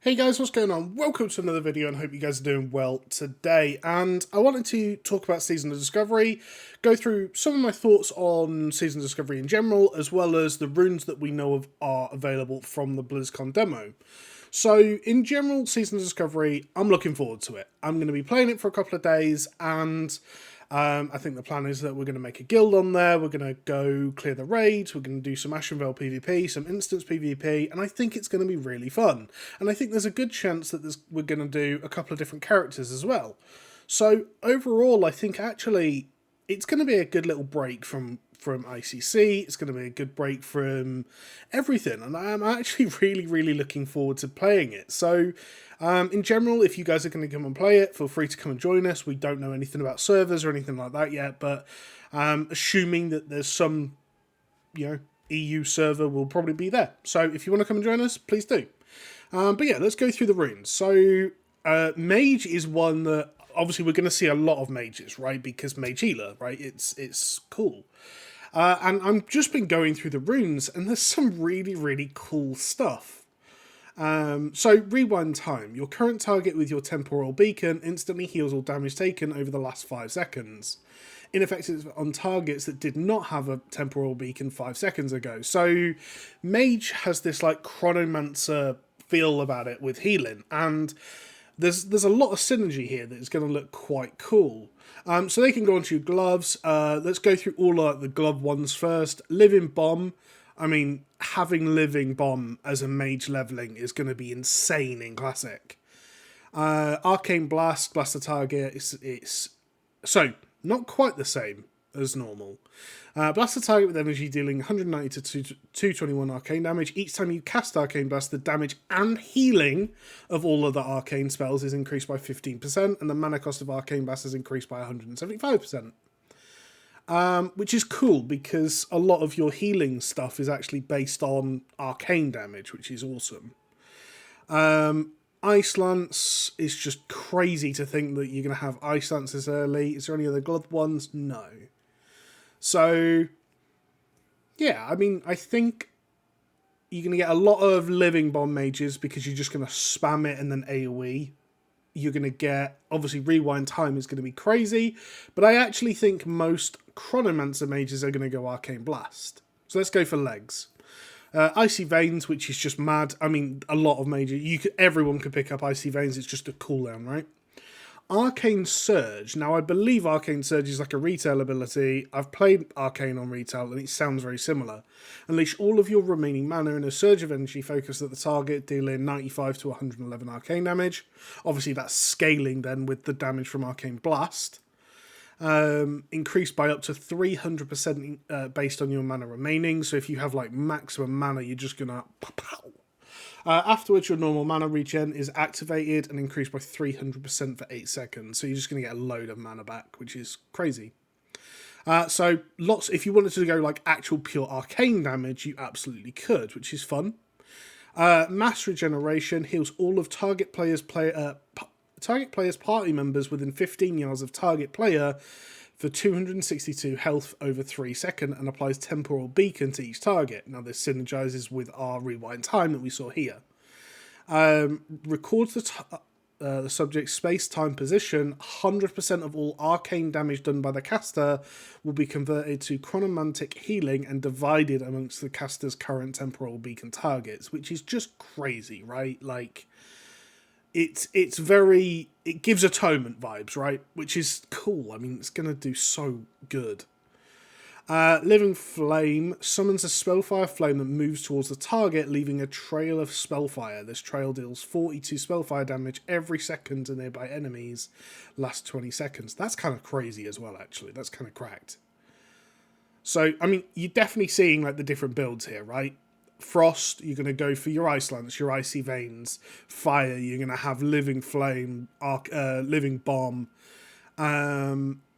Hey guys, what's going on? Welcome to another video and hope you guys are doing well today. And I wanted to talk about Season of Discovery, go through some of my thoughts on Season of Discovery in general, as well as the runes that we know of are available from the BlizzCon demo. So in general, Season of Discovery, I'm looking forward to it. I'm going to be playing it for a couple of days, and I think the plan is that we're going to make a guild on there, we're going to go clear the raids, we're going to do some Ashenvale PvP, some instance PvP, and I think it's going to be really fun. And I think there's a good chance that we're going to do a couple of different characters as well. So overall, I think actually it's going to be a good little break from ICC, it's going to be a good break from everything, and I am actually really looking forward to playing it. So in general, if you guys are going to come and play it, feel free to come and join us. We don't know anything about servers or anything like that yet, but assuming that there's some, EU server will probably be there. So if you want to come and join us, please do. But yeah, let's go through the runes. So Mage is one that obviously we're going to see a lot of mages, right? Because Mage Healer, right? It's cool. And I've just been going through the runes, and there's some really cool stuff. So, rewind time. Your current target with your temporal beacon instantly heals all damage taken over the last 5 seconds. Ineffective on targets that did not have a temporal beacon 5 seconds ago. So, Mage has this like Chronomancer feel about it with healing, and there's a lot of synergy here that is going to look quite cool. So they can go onto your gloves. Let's go through all the glove ones first. Living Bomb. I mean, having Living Bomb as a mage leveling is going to be insane in Classic. Arcane Blast, blast the target. It's so not quite the same as normal. Blast the target with energy, dealing 190 to 221 arcane damage. Each time you cast Arcane Blast, the damage and healing of all of the arcane spells is increased by 15%, and the mana cost of Arcane Blast is increased by 175%. Which is cool, because a lot of your healing stuff is actually based on arcane damage, which is awesome. Ice Lance is just crazy to think that you're going to have Ice Lances early. Is there any other glove ones? No. So, yeah, I mean, I think you're going to get a lot of Living Bomb mages because you're just going to spam it and then AoE. You're going to get, obviously, rewind time is going to be crazy, but I actually think most Chronomancer mages are going to go Arcane Blast. So let's go for legs. Icy Veins, which is just mad. I mean, a lot of mages, everyone could pick up Icy Veins, it's just a cooldown, right? Arcane Surge. Now, I believe Arcane Surge is like a retail ability. I've played Arcane on retail, and it sounds very similar. Unleash all of your remaining mana in a surge of energy focused at the target, dealing 95 to 111 arcane damage. Obviously, that's scaling then with the damage from Arcane Blast. Increased by up to 300% based on your mana remaining. So if you have like maximum mana, you're just gonna pow. Afterwards, your normal mana regen is activated and increased by 300% for 8 seconds. So you're just going to get a load of mana back, which is crazy. So lots. If you wanted to go like actual pure arcane damage, you absolutely could, which is fun. Mass Regeneration heals all of target players' party members within 15 yards of target player for 262 health over 3 seconds and applies Temporal Beacon to each target. Now this synergizes with our rewind time that we saw here. Records the subject's space-time position. 100% of all arcane damage done by the caster will be converted to chronomantic healing and divided amongst the caster's current Temporal Beacon targets, which is just crazy, right? Like, it gives atonement vibes, right? Which is cool. I mean, it's going to do so good. Living Flame summons a Spellfire Flame that moves towards the target, leaving a trail of Spellfire. This trail deals 42 Spellfire damage every second to nearby enemies, lasts 20 seconds. That's kind of crazy as well, actually. That's kind of cracked. So, I mean, you're definitely seeing like the different builds here, right? Frost, you're going to go for your Ice Lance, your Icy Veins. Fire, you're going to have Living Flame, Living Bomb.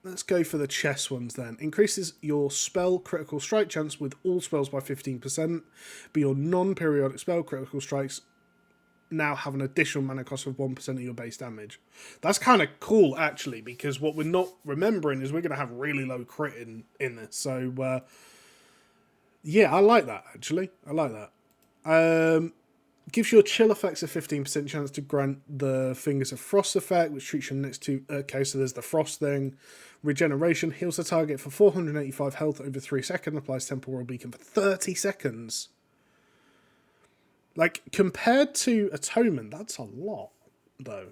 Let's go for the chess ones then. Increases your spell critical strike chance with all spells by 15%, but your non-periodic spell critical strikes now have an additional mana cost of 1% of your base damage. That's kind of cool, actually, because what we're not remembering is we're going to have really low crit in this. So, yeah, I like that, actually. I like that. Gives your chill effects a 15% chance to grant the Fingers of Frost effect, which treats your next two... Okay, so there's the Frost thing. Regeneration heals the target for 485 health over 3 seconds. Applies Temporal Beacon for 30 seconds. Like, compared to Atonement, that's a lot, though.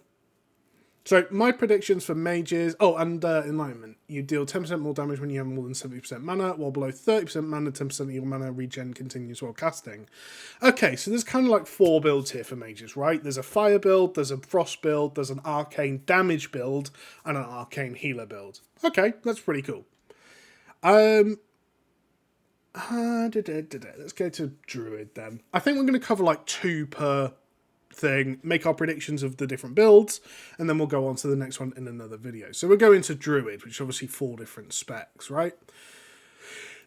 So, my predictions for mages... Oh, and Enlightenment. You deal 10% more damage when you have more than 70% mana, while below 30% mana, 10% of your mana regen continues while casting. Okay, so there's kind of like 4 builds here for mages, right? There's a fire build, there's a frost build, there's an arcane damage build, and an arcane healer build. Okay, that's pretty cool. Let's go to Druid then. I think we're going to cover like 2 per thing, make our predictions of the different builds, and then we'll go on to the next one in another video. So we're going to Druid, which is obviously 4 different specs, right?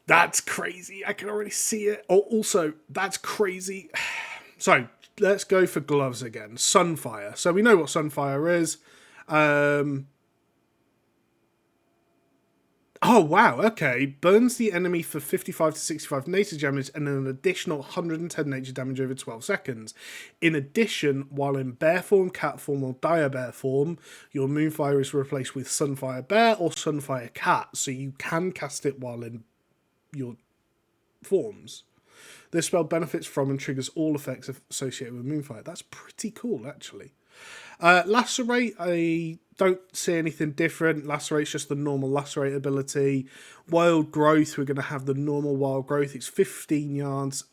That's crazy. I can already see it. Oh, also, that's crazy. So let's go for gloves again. Sunfire. So we know what Sunfire is. Oh, wow, okay. Burns the enemy for 55 to 65 nature damage and an additional 110 nature damage over 12 seconds. In addition, while in bear form, cat form, or dire bear form, your Moonfire is replaced with Sunfire Bear or Sunfire Cat, so you can cast it while in your forms. This spell benefits from and triggers all effects associated with Moonfire. That's pretty cool, actually. Lacerate, I don't see anything different. Lacerate's just the normal Lacerate ability. Wild Growth, we're going to have the normal Wild Growth. It's 15 yards.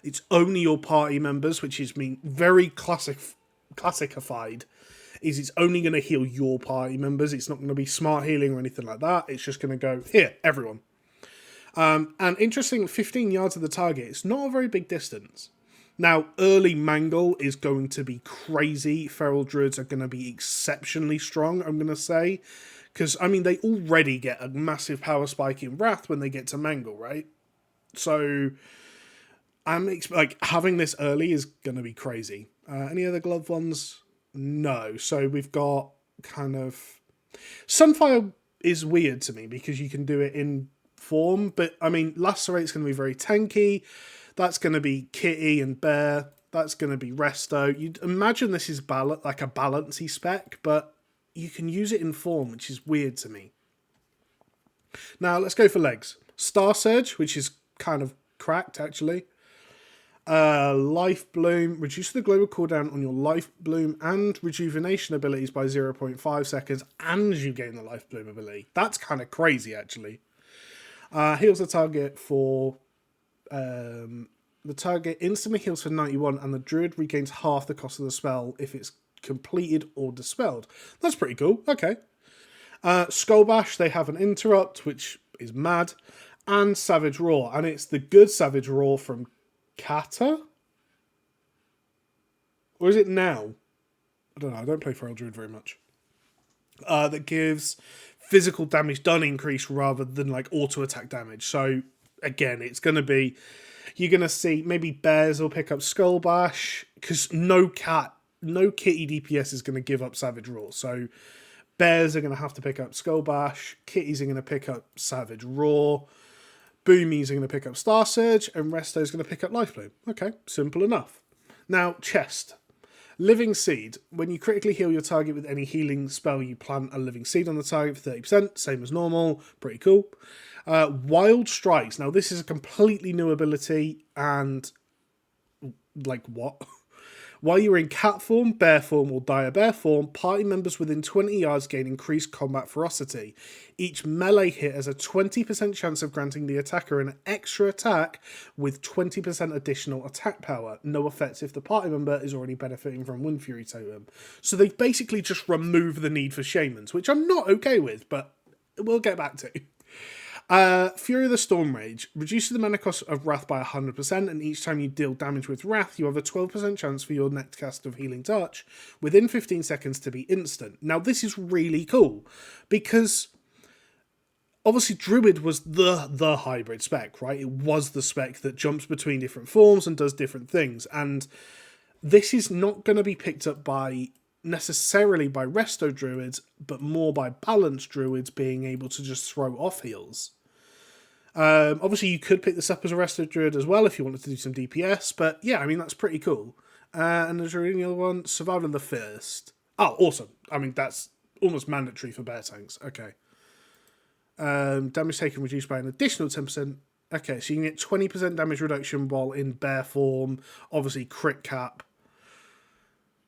It's only your party members, which is very classicified. It's only going to heal your party members. It's not going to be smart healing or anything like that. It's just going to go, here, everyone. And interesting, 15 yards of the target. It's not a very big distance. Now, early Mangle is going to be crazy. Feral Druids are going to be exceptionally strong, I'm going to say. Because, I mean, they already get a massive power spike in Wrath when they get to Mangle, right? So, having this early is going to be crazy. Any other glove ones? No. So, we've got kind of... Sunfire is weird to me because you can do it in form. But, I mean, Lacerate's going to be very tanky. That's going to be Kitty and Bear. That's going to be Resto. You'd imagine this is like a balancy spec, but you can use it in form, which is weird to me. Now, let's go for legs. Star Surge, which is kind of cracked, actually. Life Bloom. Reduce the global cooldown on your Life Bloom and Rejuvenation abilities by 0.5 seconds, and you gain the Life Bloom ability. That's kind of crazy, actually. Heals the target for... the target instantly heals for 91 and the druid regains half the cost of the spell if it's completed or dispelled. That's pretty cool. Okay. Skull Bash, they have an interrupt, which is mad, and Savage Roar, and it's the good Savage Roar from Kata? Or is it now? I don't know, I don't play Feral Druid very much. That gives physical damage done increase rather than like auto attack damage. So again, it's going to be, you're going to see maybe bears will pick up Skull Bash because no kitty DPS is going to give up Savage Roar. So bears are going to have to pick up Skull Bash, kitties are going to pick up Savage Roar, boomies are going to pick up Star Surge, and Resto is going to pick up Life Bloom. Okay, simple enough. Now, chest. Living Seed. When you critically heal your target with any healing spell, you plant a Living Seed on the target for 30%, same as normal, pretty cool. Wild Strikes. Now, this is a completely new ability, and, like, what? While you're in cat form, bear form, or dire bear form, party members within 20 yards gain increased combat ferocity. Each melee hit has a 20% chance of granting the attacker an extra attack with 20% additional attack power. No effects if the party member is already benefiting from Wind Fury Totem. So they basically just remove the need for shamans, which I'm not okay with, but we'll get back to. Fury of the Storm Rage reduces the mana cost of Wrath by 100%, and each time you deal damage with Wrath, you have a 12% chance for your next cast of Healing Touch within 15 seconds to be instant. Now, this is really cool because obviously Druid was the hybrid spec, right? It was the spec that jumps between different forms and does different things, and this is not going to be picked up by necessarily by Resto Druids, but more by balanced Druids being able to just throw off heals. Obviously, you could pick this up as a Resto Druid as well if you wanted to do some DPS, but yeah, I mean, that's pretty cool. And there's really another one, Survival of the Fittest. Oh, awesome. I mean, that's almost mandatory for bear tanks. Okay. Damage taken reduced by an additional 10%. Okay, so you can get 20% damage reduction while in bear form. Obviously, crit cap.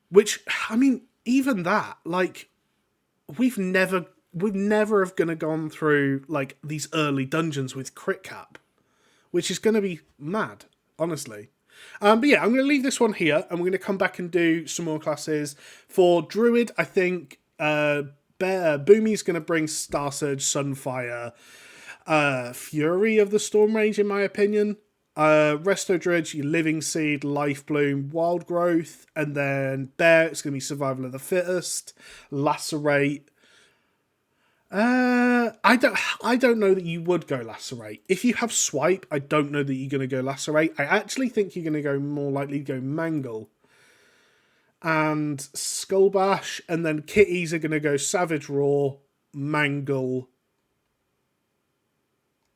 Which, I mean, even that, like, we've never have gonna gone through like these early dungeons with crit cap, which is gonna be mad, honestly. But yeah, I'm gonna leave this one here, and we're gonna come back and do some more classes. For Druid, I think Boomy's gonna bring Star Surge, Sunfire, Fury of the Storm Rage, in my opinion. Resto Druid, your Living Seed, Life Bloom, Wild Growth, and then Bear, it's going to be Survival of the Fittest, Lacerate. I don't know that you would go Lacerate. If you have Swipe, I don't know that you're going to go Lacerate. I actually think you're going to go more likely to go Mangle and Skull Bash, and then Kitties are going to go Savage Roar, Mangle.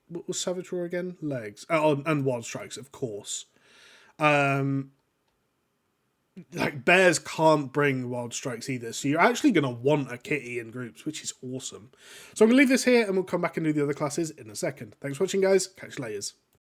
What was Savage Roar again? Legs. Oh, and Wild Strikes, of course. Like, bears can't bring Wild Strikes either, so you're actually going to want a kitty in groups, which is awesome. So I'm going to leave this here, and we'll come back and do the other classes in a second. Thanks for watching, guys. Catch you later.